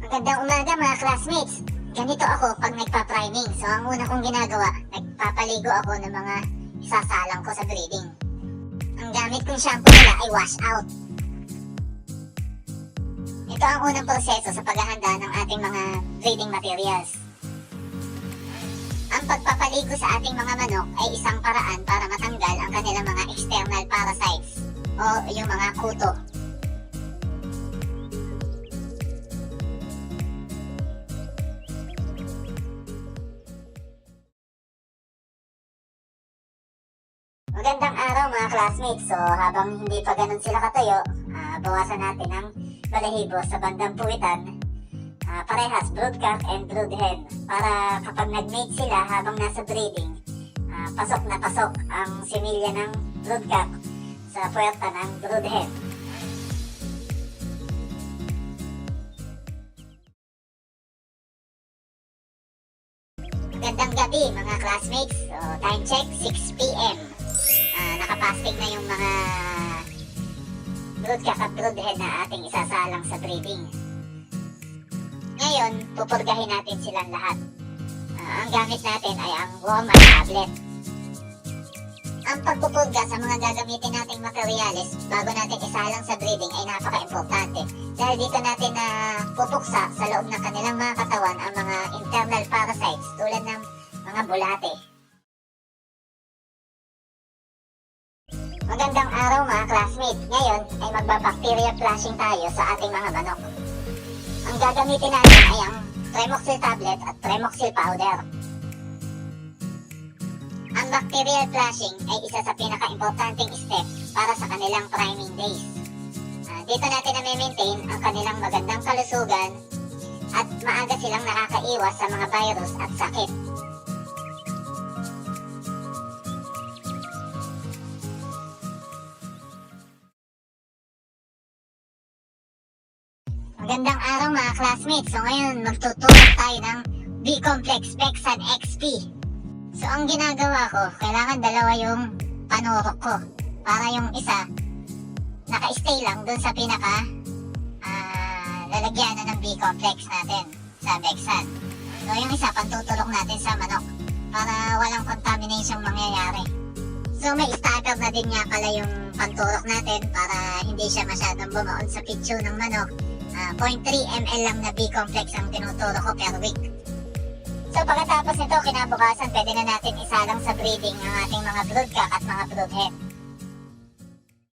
Magandang umaga mga classmates! Ganito ako pag nagpa-priming. So ang una kong ginagawa, nagpapaligo ako ng mga isasalang ko sa breeding. Ang gamit kong shampoo nila ay wash out. Ito ang unang proseso sa paghahanda ng ating mga breeding materials. Ang pagpapaligo sa ating mga manok ay isang paraan para matanggal ang kanilang mga external parasites o yung mga kuto. Magandang araw mga classmates. So habang hindi pa ganun sila katayo, bawasan natin ang balahibo sa bandang puwitan. Parehas broodcock and broodhen para kapag nag-mate sila habang nasa breeding, pasok na pasok ang similya ng broodcock sa puwerta ng broodhen. Magandang gabi mga classmates. So time check 6 PM. Nakapasting na yung mga broodcock at broodhen na ating isasalang sa breeding. Ngayon, pupurgahin natin silang lahat. Ang gamit natin ay ang Woman tablet. Ang pagpupurga sa mga gagamitin nating materyales bago natin isalang sa breeding ay napaka-importante. Dahil dito natin na pupuksa sa loob ng kanilang mga katawan ang mga internal parasites tulad ng mga bulate. Magandang araw mga classmates. Ngayon ay magbabacteria flushing tayo sa ating mga manok. Ang gagamitin natin ay ang Tremoxyl tablet at Tremoxyl powder. Ang bacterial flushing ay isa sa pinaka-importanting step para sa kanilang priming days. Dito natin na-maintain ang kanilang magandang kalusugan at maaga silang nakakaiwas sa mga virus at sakit. Magandang araw mga classmates. So ngayon magtuturo tayo ng B-Complex Pexan XP. So ang ginagawa ko, kailangan dalawa yung panurok ko para yung isa naka-stay lang dun sa pinaka lalagyanan ng B-Complex natin sa Pexan. So yung isa pantutulok natin sa manok para walang contamination mangyayari. So may starter na din nga pala yung panturok natin para hindi siya masyadong bumaon sa pitcho ng manok. 0.3 ml lang na B-Complex ang tinuturo ko per week. So pagkatapos nito, kinabukasan pwede na natin isalang sa breeding ang ating mga broodcock at mga broodhen.